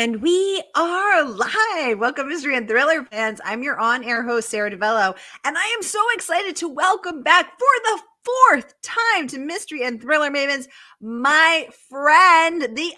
And we are live. Welcome, mystery and thriller fans. I'm your on-air host, Sara DiVello, and I am so excited to welcome back for the fourth time to Mystery and Thriller Mavens, my friend, the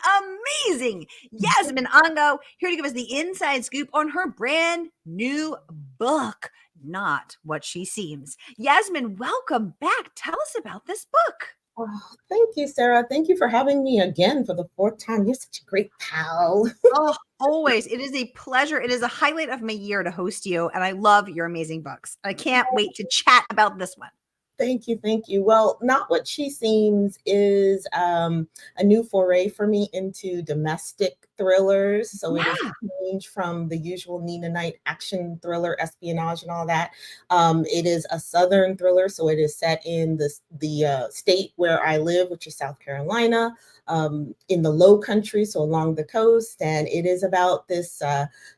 amazing Yasmin Angoe, here to give us the inside scoop on her brand new book, Not What She Seems. Yasmin, welcome back. Tell us about this book. Oh, thank you, Sarah. Thank you for having me again for the fourth time. You're such a great pal. Oh, always. It is a pleasure. It is a highlight of my year to host you, and I love your amazing books. I can't wait to chat about this one. Thank you. Thank you. Well, Not What She Seems is a new foray for me into domestic thrillers. So it is changed from the usual Nina Knight action thriller, espionage, and all that. It is a Southern thriller. So it is set in the state where I live, which is South Carolina, in the Low Country, so along the coast. And it is about this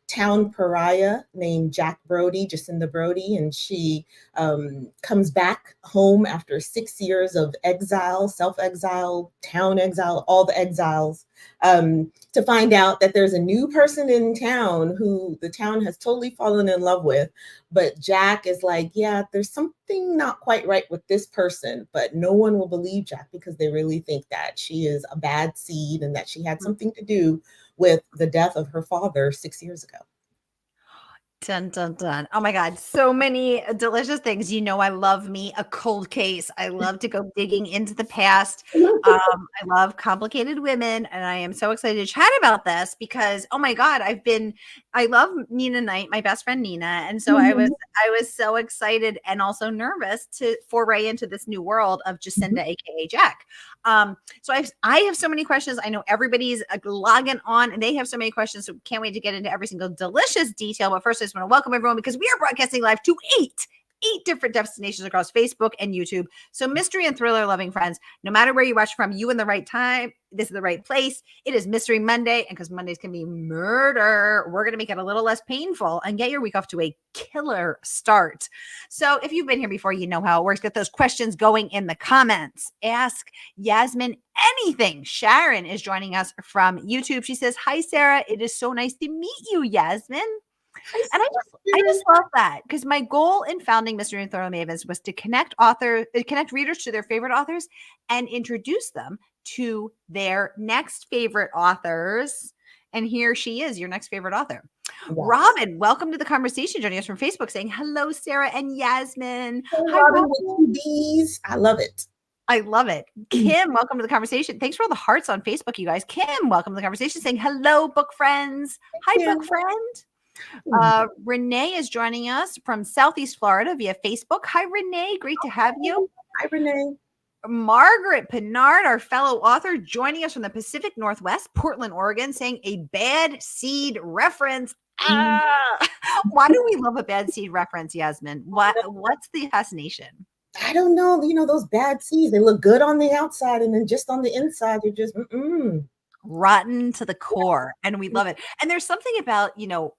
town pariah named Jacinda Brodie, and she comes back home after 6 years of exile, self-exile, town exile, all the exiles, to find out that there's a new person in town who the town has totally fallen in love with. But Jack is like, yeah, there's something not quite right with this person, but no one will believe Jack because they really think that she is a bad seed and that she had something to do with the death of her father 6 years ago. Dun, dun, dun. Oh my God. So many delicious things. You know, I love me a cold case. I love to go digging into the past. I love complicated women, and I am so excited to chat about this because, oh my God, I love Nina Knight, my best friend Nina. And so I was so excited and also nervous to foray into this new world of Jacinda, AKA Jack. So I have so many questions. I know everybody's logging on and they have so many questions. So can't wait to get into every single delicious detail. But first, I just want to welcome everyone because we are broadcasting live to eight different destinations across Facebook and YouTube. So mystery and thriller loving friends, no matter where you watch from, you in the right time, this is the right place. It is Mystery Monday. And because Mondays can be murder, we're going to make it a little less painful and get your week off to a killer start. So if you've been here before, you know how it works. Get those questions going in the comments. Ask Yasmin anything. Sharon is joining us from YouTube. She says, hi, Sarah. It is so nice to meet you, Yasmin. And I just love that because my goal in founding Mystery and Thriller Mavens was to connect readers to their favorite authors and introduce them to their next favorite authors. And here she is, your next favorite author. Yes. Robin, welcome to the conversation, joining us from Facebook, saying hello, Sarah and Yasmin. Hey, hi, Robin. With 2 Ds. I love it. I love it. Kim, welcome to the conversation. Thanks for all the hearts on Facebook, you guys. Kim, welcome to the conversation, saying hello, book friends. Hi, book friend. Renee is joining us from Southeast Florida via Facebook. Hi, Renee. Great to have you. Hi, Renee. Margaret Pinard, our fellow author, joining us from the Pacific Northwest, Portland, Oregon, saying a bad seed reference. Why do we love a bad seed reference, Yasmin? What's the fascination? I don't know. You know, those bad seeds, they look good on the outside, and then just on the inside, you're just rotten to the core, and we love it. And there's something about,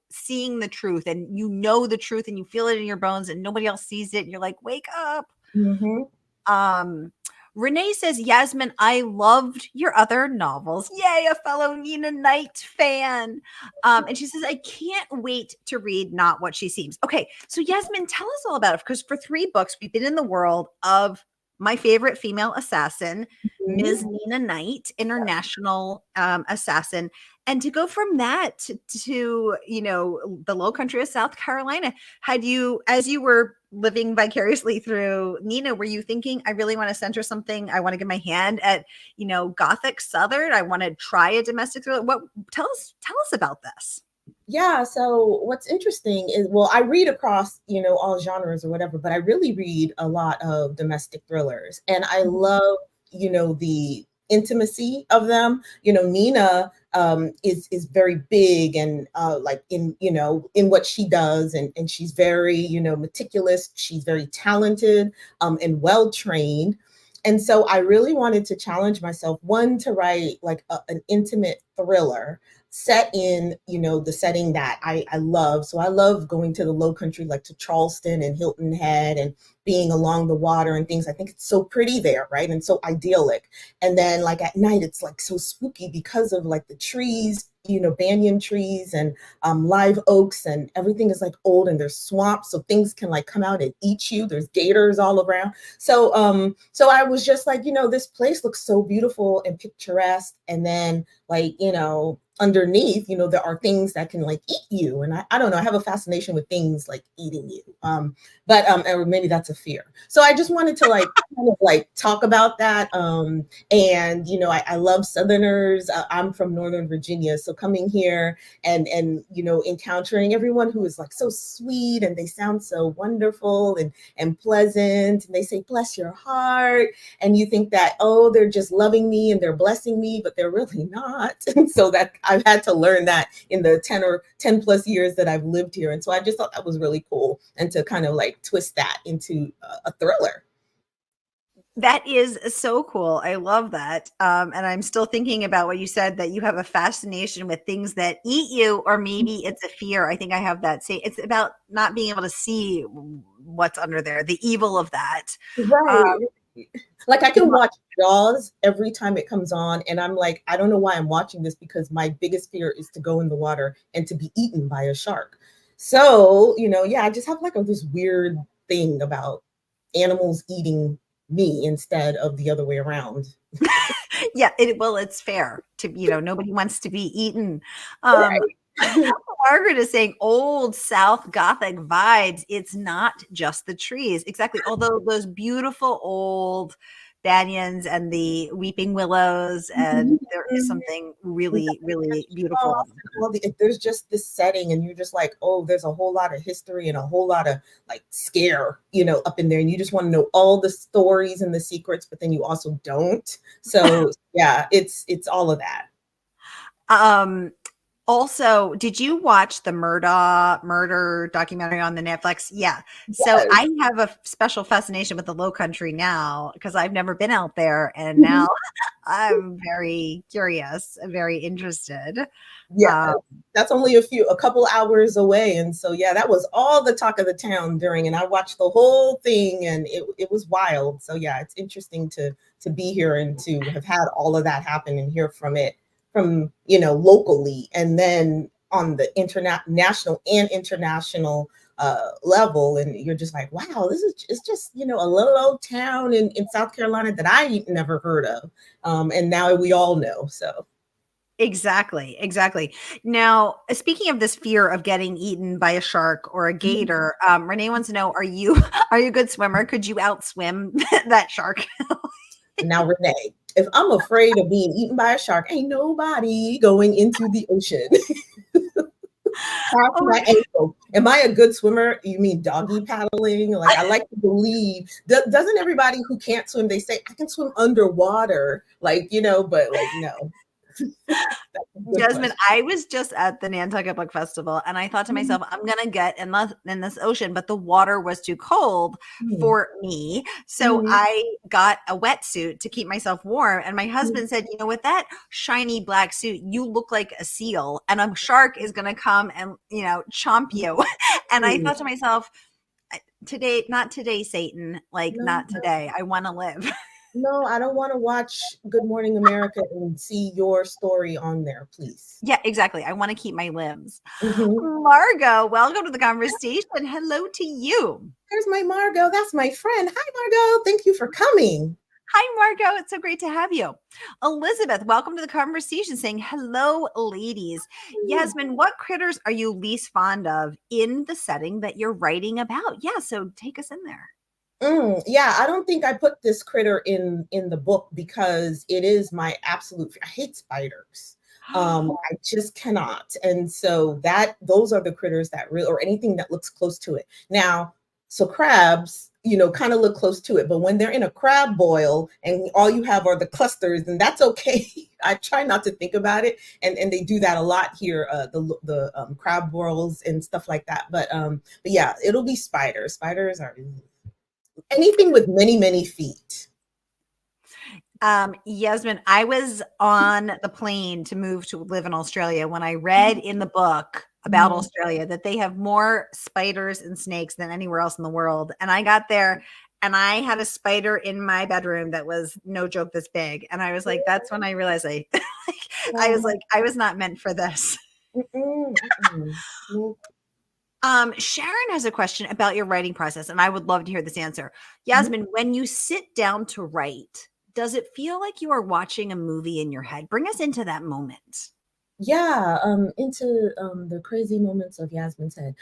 seeing the truth, and the truth, and you feel it in your bones, and nobody else sees it, and you're like, wake up. Renee says, Yasmin, I loved your other novels. Yay, a fellow Nina Knight fan. And she says, I can't wait to read Not What She Seems. Okay, so Yasmin, tell us all about it, because for 3 books, we've been in the world of my favorite female assassin, Ms. Nina Knight, international assassin. And to go from that to the Low Country of South Carolina, as you were living vicariously through Nina, were you thinking, I really want to center something, I want to get my hand at, Gothic Southern, I want to try a domestic thriller? Tell us about this. Yeah. So what's interesting is, well, I read across, all genres or whatever, but I really read a lot of domestic thrillers, and I love, the intimacy of them. Nina is very big and like in what she does, and she's very, meticulous. She's very talented and well trained. And so I really wanted to challenge myself, one, to write like an intimate thriller set in, the setting that I love. So I love going to the low country, like to Charleston and Hilton Head, and being along the water and things. I think it's so pretty there, right? And so idyllic. And then like at night, it's like so spooky because of like the trees, banyan trees and live oaks, and everything is like old, and there's swamps, so things can like come out and eat you. There's gators all around. So I was just like, this place looks so beautiful and picturesque. And then like, underneath, there are things that can like eat you. And I don't know, I have a fascination with things like eating you. Or maybe that's a fear. So I just wanted to like kind of like talk about that. And I love Southerners. I'm from Northern Virginia, so coming here and encountering everyone who is like so sweet, and they sound so wonderful and pleasant, and they say bless your heart, and you think that, oh, they're just loving me and they're blessing me, but they're really not. And so that I've had to learn that in the 10 plus years that I've lived here. And so I just thought that was really cool, and to kind of like twist that into a thriller. That is so cool. I love that. And I'm still thinking about what you said, that you have a fascination with things that eat you, or maybe it's a fear. I think I have that. Say it's about not being able to see what's under there, the evil of that. Right. Like I can watch Jaws every time it comes on, and I'm like, I don't know why I'm watching this, because my biggest fear is to go in the water and to be eaten by a shark. So, I just have like this weird thing about animals eating me instead of the other way around. Yeah, it's fair to, nobody wants to be eaten. Right. Margaret is saying old South Gothic vibes. It's not just the trees. Exactly. Although those beautiful old banyans and the weeping willows, and there is something really, really beautiful. There's just this setting, and you're just like, oh, there's a whole lot of history and a whole lot of like scare, up in there, and you just want to know all the stories and the secrets, but then you also don't. So yeah, it's all of that. Also, did you watch the murder documentary on the Netflix? Yeah. So Yes. I have a special fascination with the Low Country now, because I've never been out there, and now I'm very curious and very interested. Yeah, that's only a couple hours away. And so, yeah, that was all the talk of the town during, and I watched the whole thing, and it was wild. So yeah, it's interesting to be here and to have had all of that happen and hear from it from, locally, and then on the national and international level. And you're just like, wow, it's just, a little old town in South Carolina that I never heard of. And now we all know. So. Exactly. Now, speaking of this fear of getting eaten by a shark or a gator, Renee wants to know, are you a good swimmer? Could you outswim that shark? Now, Renee, if I'm afraid of being eaten by a shark, ain't nobody going into the ocean. My ankle. Am I a good swimmer? You mean doggy paddling? Like, I like to believe. Doesn't everybody who can't swim, they say, I can swim underwater, like, but like, no. Yasmin, I was just at the Nantucket Book Festival, and I thought to myself, I'm going to get in this ocean, but the water was too cold for me. So I got a wetsuit to keep myself warm. And my husband said, with that shiny black suit, you look like a seal, and a shark is going to come and, chomp you. And I thought to myself, today, not today, Satan, like not today. I want to live. No, I don't want to watch Good Morning America and see your story on there, please. Yeah, exactly. I want to keep my limbs. Margot, welcome to the conversation. Hello to you. There's my Margot. That's my friend. Hi, Margot. Thank you for coming. Hi, Margot. It's so great to have you. Elizabeth, welcome to the conversation, saying hello, ladies. Yasmin, what critters are you least fond of in the setting that you're writing about? Yeah, so take us in there. Yeah, I don't think I put this critter in the book because it is my absolute fear. I hate spiders. I just cannot. And so those are the critters that really, or anything that looks close to it. Now, so crabs, kind of look close to it, but when they're in a crab boil and all you have are the clusters, then that's okay. I try not to think about it. And they do that a lot here, the crab boils and stuff like that. But yeah, it'll be spiders. Spiders are anything with many, many feet. Yasmin, I was on the plane to move to live in Australia when I read in the book about Mhm. Australia that they have more spiders and snakes than anywhere else in the world. And I got there and I had a spider in my bedroom that was no joke this big. And I was like, that's when I realized I Oh was my like, I was not meant for this. mm-mm, mm-mm. Nope. Sharon has a question about your writing process, and I would love to hear this answer. Mhm. Yasmin, when you sit down to write, does it feel like you are watching a movie in your head? Bring us into that moment. Yeah, into the crazy moments of Yasmin's head.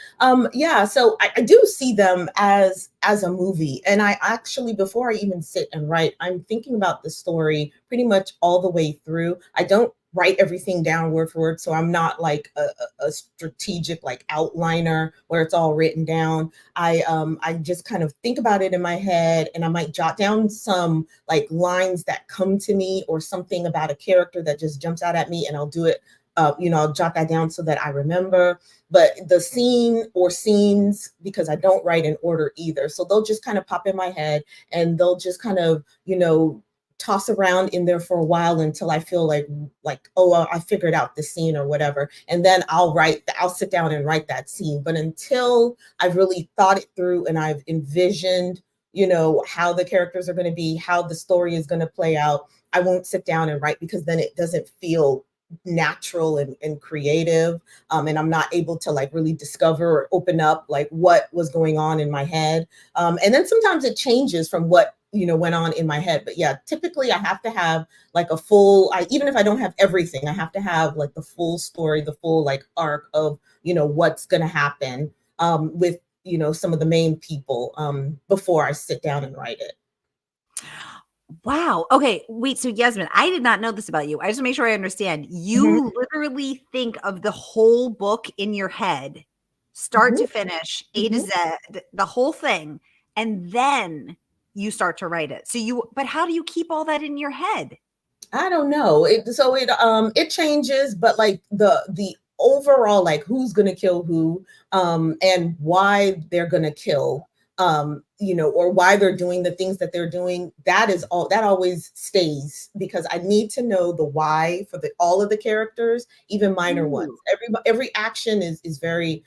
Yeah, so I do see them as a movie, and I actually before I even sit and write, I'm thinking about the story pretty much all the way through. I don't write everything down word for word, so I'm not like a strategic like outliner where it's all written down. I just kind of think about it in my head, and I might jot down some like lines that come to me or something about a character that just jumps out at me, and I'll do it I'll jot that down so that I remember. But the scene or scenes, because I don't write in order either. So they'll just kind of pop in my head and they'll just kind of, toss around in there for a while until I feel like, oh, well, I figured out the scene or whatever. And then I'll sit down and write that scene. But until I've really thought it through and I've envisioned, how the characters are going to be, how the story is going to play out, I won't sit down and write because then it doesn't feel natural and creative, and I'm not able to like really discover or open up like what was going on in my head, and then sometimes it changes from what went on in my head. But yeah, typically I have to have like a full, even if I don't have everything, I have to have like the full story, the full like arc of what's going to happen, with some of the main people, before I sit down and write it. Wow. Okay. Wait. So, Yasmin, I did not know this about you. I just want to make sure I understand. Mhm, You literally think of the whole book in your head, start mhm, to finish, A to mhm. Z, the whole thing, and then you start to write it. But how do you keep all that in your head? I don't know. It changes, but like the overall like who's gonna kill who, and why they're gonna kill, or why they're doing the things that they're doing. That always stays because I need to know the why for the all of the characters, even minor ones. Ooh. Every action is very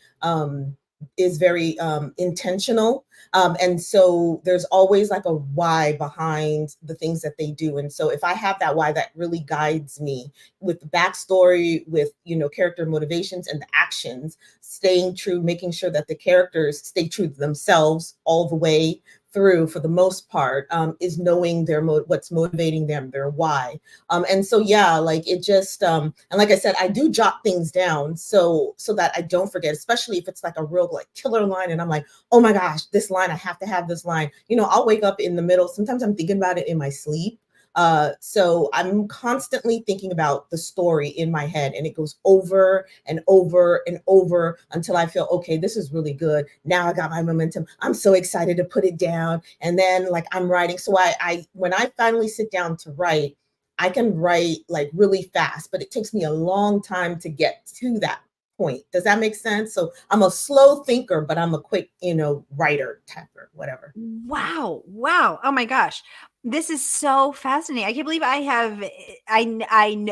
intentional, and so there's always like a why behind the things that they do. And so if I have that why, that really guides me with the backstory, with character motivations and the actions, staying true, making sure that the characters stay true to themselves all the way through for the most part, is knowing what's motivating them, their why. And so yeah, like it just and like I said, I do jot things down so that I don't forget, especially if it's like a real like killer line and I'm like, oh my gosh, this line, I have to have this line. I'll wake up in the middle. Sometimes I'm thinking about it in my sleep. So I'm constantly thinking about the story in my head, and it goes over and over and over until I feel, okay, this is really good. Now I got my momentum. I'm so excited to put it down. And then like I'm writing. So I when I finally sit down to write, I can write like really fast, but it takes me a long time to get to that point. Does that make sense? So I'm a slow thinker, but I'm a quick, writer, tapper, whatever. Wow. Wow. Oh my gosh. This is so fascinating. I can't believe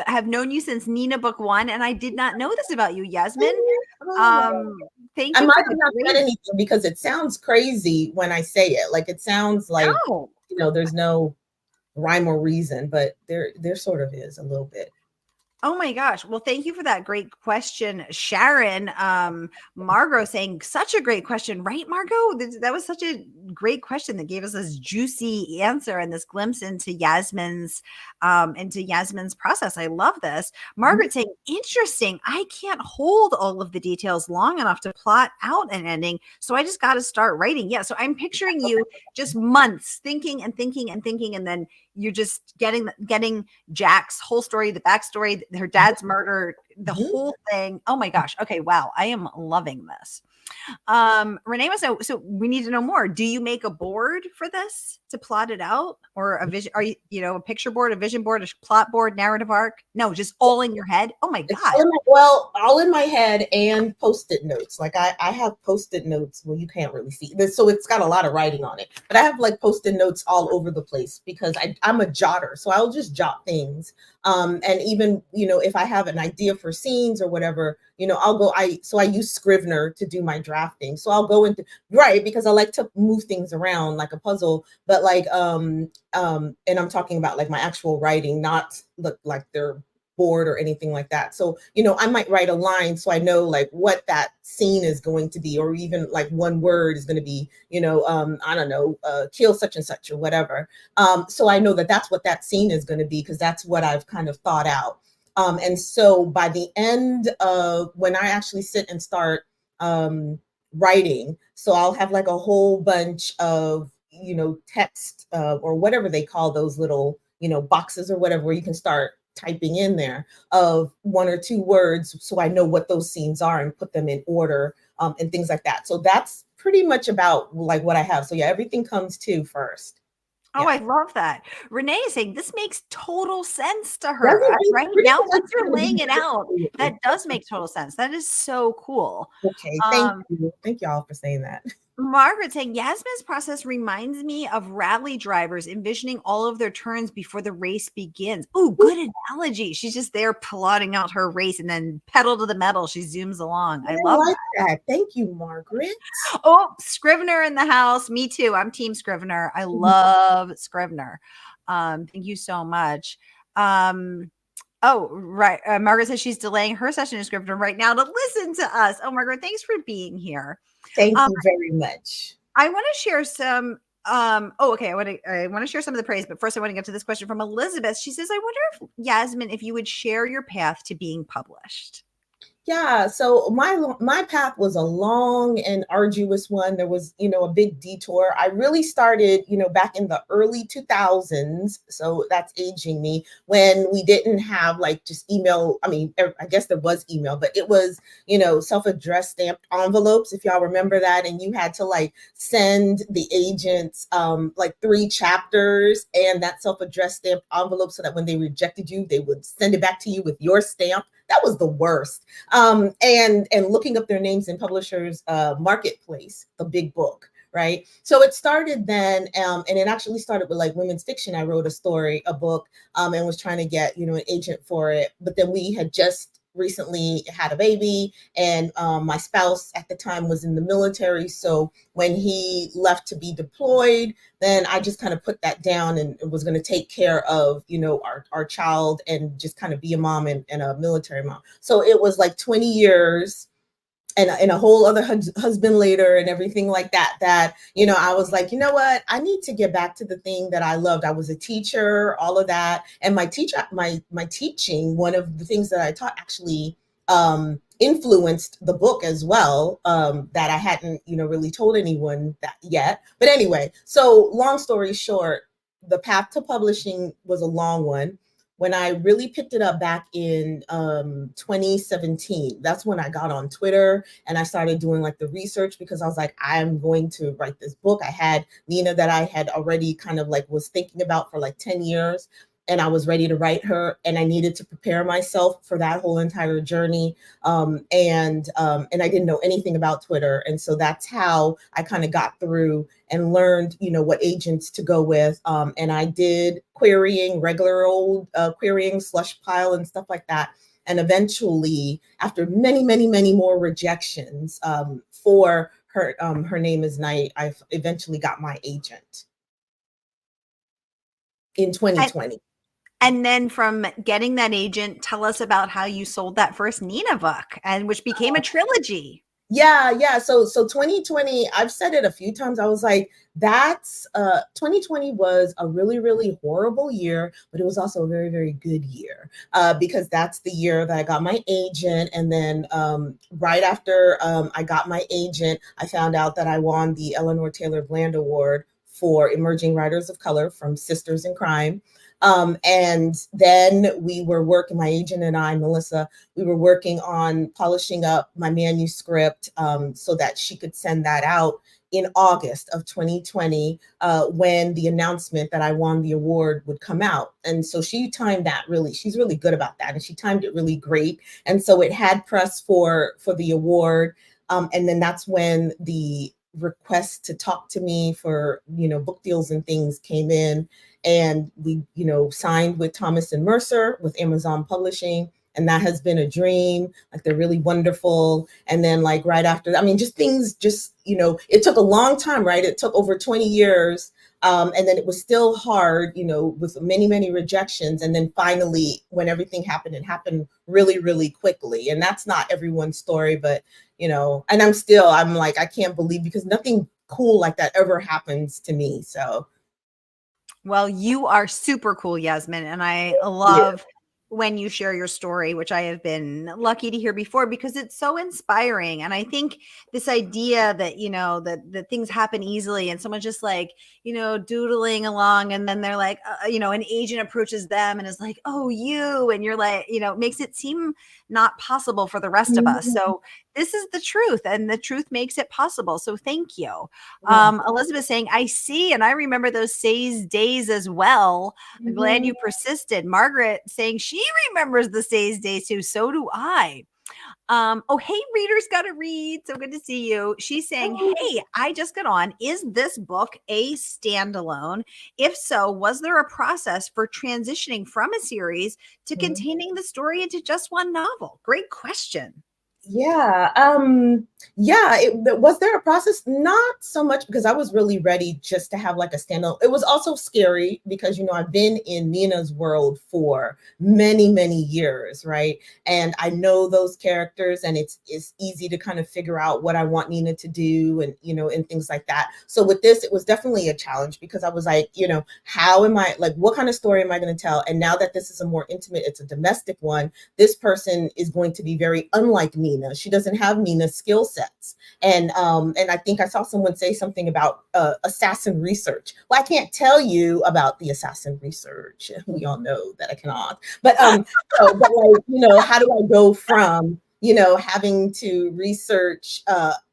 have known you since Nina book 1 and I did not know this about you, Yasmin. Oh, wow. Thank I you might for have the not said great anything because it sounds crazy when I say it. Like it sounds like, no. there's no rhyme or reason, but there sort of is a little bit. Oh my gosh. Well, thank you for that great question, Sharon. Margot saying such a great question, right, Margot? That was such a great question that gave us this juicy answer and this glimpse into Yasmin's process. I love this. Mhm. Margaret saying, interesting. I can't hold all of the details long enough to plot out an ending. So I just got to start writing. Yeah. So I'm picturing you just months thinking and thinking and thinking, and then you're just getting Jack's whole story, the backstory, her dad's murder, the Mhm. whole thing. Oh my gosh. Okay. Wow. I am loving this. Renee wants to know, so we need to know more. Do you make a board for this to plot it out, or a vision? Are you know, a picture board, a vision board, a plot board, narrative arc? No, just all in your head. Oh my It's God. all in my head and post-it notes. Like I have post-it notes. Well, you can't really see this, so it's got a lot of writing on it. But I have like post-it notes all over the place because I'm a jotter, so I'll just jot things. And even if I have an idea for scenes or whatever, I'll go. I use Scrivener to do my drafting. So I'll go into right because I like to move things around like a puzzle. But like and I'm talking about like my actual writing, not look like they're board or anything like that. So, I might write a line so I know like what that scene is going to be, or even like one word is going to be, I don't know, kill such and such or whatever. So I know that that's what that scene is going to be because that's what I've kind of thought out. And so by the end of when I actually sit and start writing, so I'll have like a whole bunch of, text or whatever they call those little, boxes or whatever, where you can start typing in there of one or two words so I know what those scenes are and put them in order and things like that. So that's pretty much about like what I have. So yeah, everything comes to first. Oh, Yeah. I love that. Renee is saying this makes total sense to Doesn't her. it? Right Pretty now, much once you're gonna laying be it very out, that clear. does make total sense. That is so cool. Okay, thank Um, you. Thank y'all for saying that. Margaret saying Yasmin's process reminds me of rally drivers envisioning all of their turns before the race begins. Oh, good analogy. She's just there plotting out her race and then pedal to the metal. She zooms along. I I love like that. that. Thank you, Margaret. Oh, Scrivener in the house. Me too. I'm team Scrivener. I love Scrivener. Thank you so much. Oh, right. Margaret says she's delaying her session in Scrivener right now to listen to us. Oh, Margaret, thanks for being here. Thank Um, you very much. I want to share some okay, I want to share some of the praise, but first I want to get to this question from Elizabeth. She says, I wonder if Yasmin, if you would share your path to being published. Yeah, so my path was a long and arduous one. There was, a big detour. I really started, back in the early 2000s. So that's aging me when we didn't have like just email. I mean, I guess there was email, but it was, self-addressed stamped envelopes, if y'all remember that. And you had to like send the agents like 3 chapters and that self-addressed stamped envelope so that when they rejected you, they would send it back to you with your stamp. That was the worst. And looking up their names in publishers marketplace, the big book, right? So it started then, and it actually started with like women's fiction. I wrote a book, and was trying to get an agent for it. But then we had just recently had a baby, and my spouse at the time was in the military. So when he left to be deployed, then I just kind of put that down and was going to take care of, our child and just kind of be a mom and a military mom. So it was like 20 years and a whole other husband later and everything like that, I was like, you know what, I need to get back to the thing that I loved. I was a teacher, all of that. And my teaching, one of the things that I taught actually influenced the book as well, that I hadn't, really told anyone that yet. But anyway, so long story short, the path to publishing was a long one. When I really picked it up back in 2017, that's when I got on Twitter and I started doing like the research because I was like, I'm going to write this book. I had Nina that I had already kind of like was thinking about for like 10 years. And I was ready to write her, and I needed to prepare myself for that whole entire journey. And I didn't know anything about Twitter, and so that's how I kind of got through and learned, what agents to go with. And I did querying, regular old querying, slush pile, and stuff like that. And eventually, after many, many, many more rejections for her name is Night, I eventually got my agent in 2020. And then from getting that agent, tell us about how you sold that first Nina book, and which became a trilogy. Yeah. So 2020, I've said it a few times. I was like, that's 2020 was a really, really horrible year, but it was also a very, very good year because that's the year that I got my agent. And then right after I got my agent, I found out that I won the Eleanor Taylor Bland Award for Emerging Writers of Color from Sisters in Crime. And then we were working, my agent and I, Melissa, we were working on polishing up my manuscript so that she could send that out in August of 2020, when the announcement that I won the award would come out. And so she timed that really, she's really good about that. And she timed it really great. And so it had press for the award. And then that's when the request to talk to me for, book deals and things came in. And we, signed with Thomas and Mercer with Amazon Publishing. And that has been a dream. Like, they're really wonderful. And then like right after, just things it took a long time, right? It took over 20 years. And then it was still hard, with many, many rejections. And then finally, when everything happened, it happened really, really quickly. And that's not everyone's story, but, and I'm like, I can't believe, because nothing cool like that ever happens to me. So. Well, you are super cool, Yasmin. And I love when you share your story, which I have been lucky to hear before, because it's so inspiring. And I think this idea that, that things happen easily and someone's just like, doodling along, and then they're like, an agent approaches them and is like, oh, you, and you're like, makes it seem not possible for the rest of us. So this is the truth, and the truth makes it possible. So thank you. Elizabeth saying, I see, and I remember those Say's days as well. I'm glad you persisted. Margaret saying she remembers the Say's days too. So do I. Oh, hey, readers got to read. So good to see you. She's saying, hey, I just got on. Is this book a standalone? If so, was there a process for transitioning from a series to containing the story into just one novel? Great question. Yeah. Was there a process? Not so much, because I was really ready just to have like a standalone. It was also scary because, I've been in Nina's world for many, many years, right? And I know those characters, and it's easy to kind of figure out what I want Nina to do, and, and things like that. So with this, it was definitely a challenge, because I was like, how am I, like, what kind of story am I going to tell? And now that this is a more intimate, it's a domestic one, this person is going to be very unlike Nina. She doesn't have Nina's skill sets. And I think I saw someone say something about assassin research. Well, I can't tell you about the assassin research. We all know that I cannot. But how do I go from having to research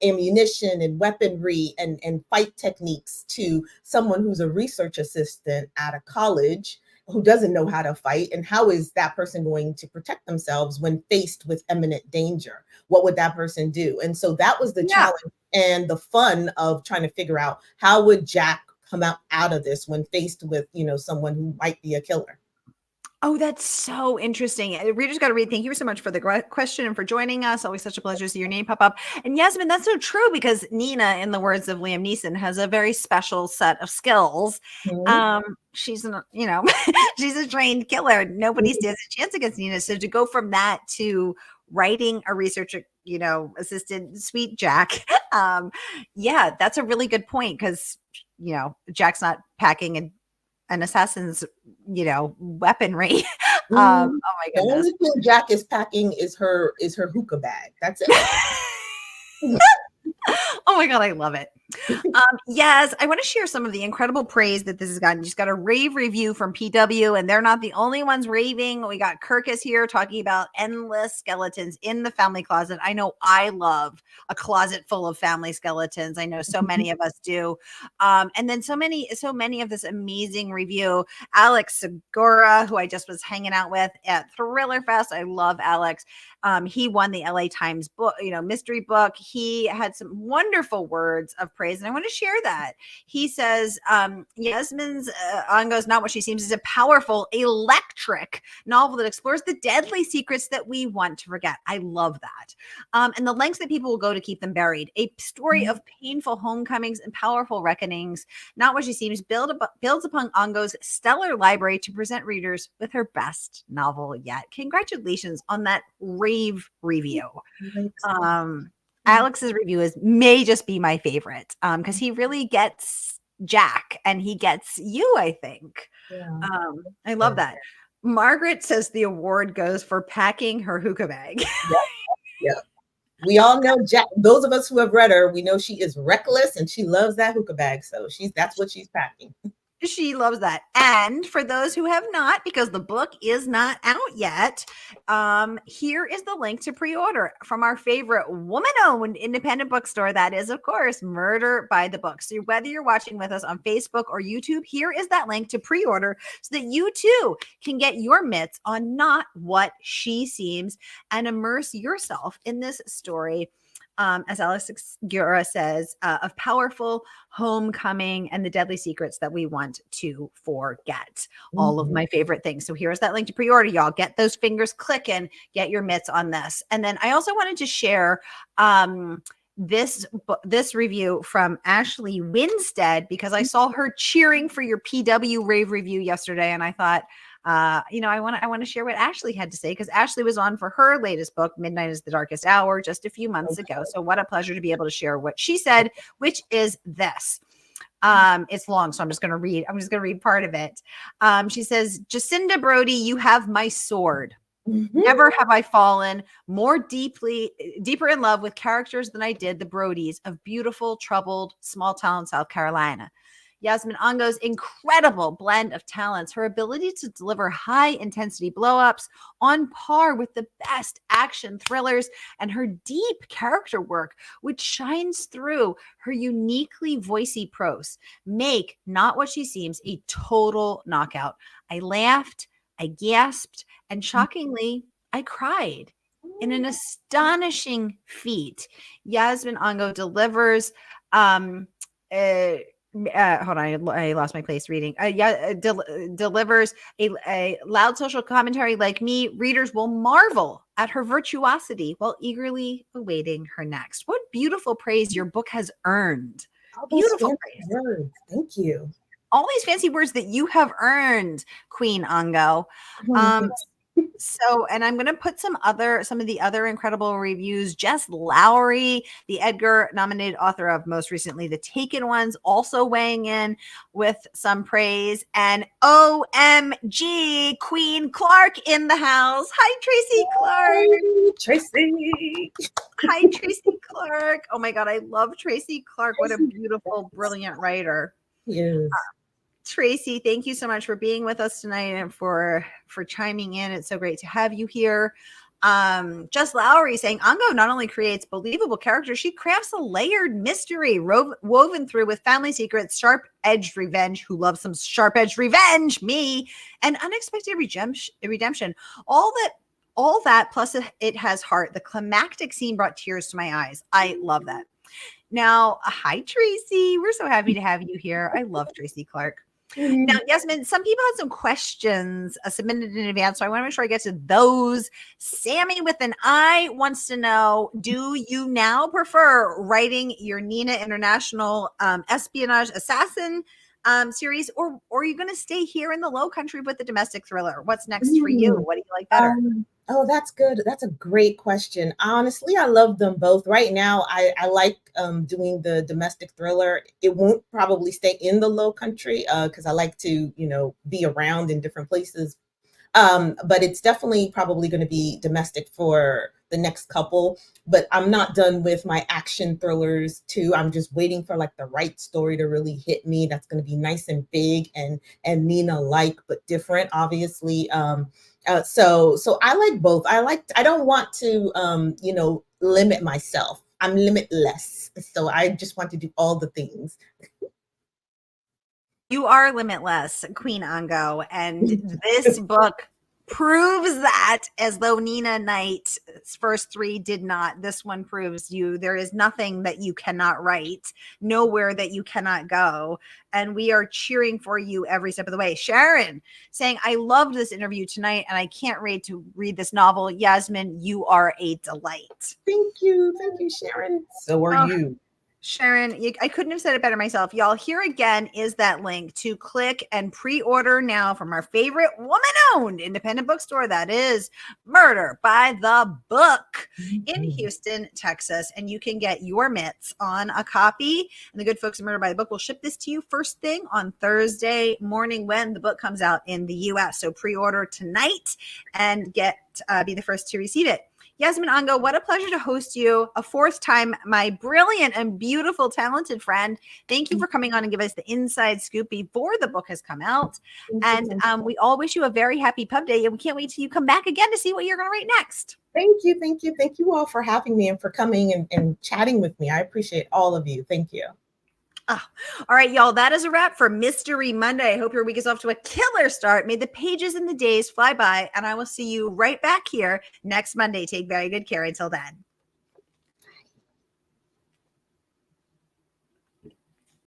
ammunition and weaponry and fight techniques to someone who's a research assistant at a college who doesn't know how to fight, and how is that person going to protect themselves when faced with imminent danger? What would that person do? And so that was the challenge and the fun of trying to figure out, how would Jack come out of this when faced with, someone who might be a killer? Oh, that's so interesting. Readers got to read. Thank you so much for the question and for joining us. Always such a pleasure to see your name pop up. And Yasmin, that's so true, because Nina, in the words of Liam Neeson, has a very special set of skills. She's she's a trained killer. Nobody stands a chance against Nina. So to go from that to writing a researcher, assistant, sweet Jack. That's a really good point, because, Jack's not packing an assassin's, weaponry. Oh my goodness. The only thing Jack is packing is her hookah bag. That's it. Oh my God, I love it. Yes, I want to share some of the incredible praise that this has gotten. Just got a rave review from PW, and they're not the only ones raving. We got Kirkus here talking about endless skeletons in the family closet. I know I love a closet full of family skeletons. I know so many of us do. And then so many of this amazing review. Alex Segura, who I just was hanging out with at Thriller Fest. I love Alex. He won the LA Times book, mystery book. He had some wonderful words of praise, and I want to share that. He says, Yasmin's Angoe's Not What She Seems is a powerful, electric novel that explores the deadly secrets that we want to forget. I love that. And the lengths that people will go to keep them buried. A story of painful homecomings and powerful reckonings. Not What She Seems builds upon Angoe's stellar library to present readers with her best novel yet. Congratulations on that rave review. Alex's review may just be my favorite, because he really gets Jack and he gets you, I think. I love that. Margaret says the award goes for packing her hookah bag. Yeah. We all know Jack. Those of us who have read her, we know she is reckless and she loves that hookah bag. So that's what she's packing. She loves that. And for those who have not, because the book is not out yet, here is the link to pre-order from our favorite woman-owned independent bookstore. That is, of course, Murder by the Book. So whether you're watching with us on Facebook or YouTube, here is that link to pre-order so that you too can get your mitts on Not What She Seems and immerse yourself in this story. As Alex Gura says, of powerful homecoming and the deadly secrets that we want to forget. All of my favorite things. So here's that link to pre-order, y'all. Get those fingers clicking, get your mitts on this. And then I also wanted to share this review from Ashley Winstead, because I saw her cheering for your PW rave review yesterday, and I thought, I want to share what Ashley had to say, because Ashley was on for her latest book, Midnight is the Darkest Hour, just a few months ago. So what a pleasure to be able to share what she said, which is this. It's long, so I'm just going to read part of it. She says, Jacinda Brodie, you have my sword. Never have I fallen deeper in love with characters than I did the Brodies of beautiful, troubled, small town South Carolina. Yasmin Angoe's incredible blend of talents, her ability to deliver high-intensity blow-ups on par with the best action thrillers, and her deep character work, which shines through her uniquely voicey prose, make Not What She Seems a total knockout. I laughed, I gasped, and shockingly, I cried in an astonishing feat. Yasmin Angoe delivers hold on, I lost my place reading. Delivers a loud social commentary like me. Readers will marvel at her virtuosity while eagerly awaiting her next. What beautiful praise your book has earned. Beautiful praise. Words. Thank you. All these fancy words that you have earned, Queen Angoe. So, and I'm going to put some of the other incredible reviews. Jess Lowry, the Edgar nominated author of most recently The Taken Ones, also weighing in with some praise. And OMG, Queen Clark in the house. Hi, Tracy Clark. Tracy. Hi, Tracy Clark. Oh my God, I love Tracy Clark. What a beautiful, brilliant writer. Yes. Tracy, thank you so much for being with us tonight and for chiming in. It's so great to have you here. Jess Lowry saying Angoe not only creates believable characters, she crafts a layered mystery woven through with family secrets, sharp-edged revenge, who loves some sharp-edged revenge, me, and unexpected redemption. All that plus it has heart. The climactic scene brought tears to my eyes. I love that. Now, hi, Tracy. We're so happy to have you here. I love Tracy Clark. Now, Yasmin, some people had some questions submitted in advance, so I want to make sure I get to those. Sammy with an I wants to know, do you now prefer writing your Nina International espionage assassin series, or are you going to stay here in the Low Country with the domestic thriller? What's next for you? What do you like better? Oh, that's good. That's a great question. Honestly, I love them both. Right now, I like doing the domestic thriller. It won't probably stay in the Low Country because I like to, be around in different places. But it's definitely probably going to be domestic for the next couple. But I'm not done with my action thrillers too. I'm just waiting for like the right story to really hit me. That's going to be nice and big and Nina-like, but different, obviously. So I like both. I don't want to, limit myself. I'm limitless. So I just want to do all the things. You are limitless, Queen Angoe, and this book proves that, as though Nina Knight's first three did not. This one proves there is nothing that you cannot write, nowhere that you cannot go, and we are cheering for you every step of the way. Sharon saying, I loved this interview tonight, and I can't wait to read this novel. Yasmin, you are a delight. Thank you, Sharon. So are you. Sharon, I couldn't have said it better myself. Y'all, here again is that link to click and pre-order now from our favorite woman-owned independent bookstore. That is Murder by the Book in Houston, Texas. And you can get your mitts on a copy. And the good folks at Murder by the Book will ship this to you first thing on Thursday morning when the book comes out in the U.S. So pre-order tonight and be the first to receive it. Yasmin Angoe, what a pleasure to host you a fourth time, my brilliant and beautiful, talented friend. Thank you for coming on and give us the inside scoop before the book has come out. And we all wish you a very happy pub day, and we can't wait till you come back again to see what you're going to write next. Thank you. Thank you. Thank you all for having me and for coming and chatting with me. I appreciate all of you. Thank you. Oh, all right, y'all. That is a wrap for Mystery Monday. I hope your week is off to a killer start. May the pages and the days fly by, and I will see you right back here next Monday. Take very good care until then.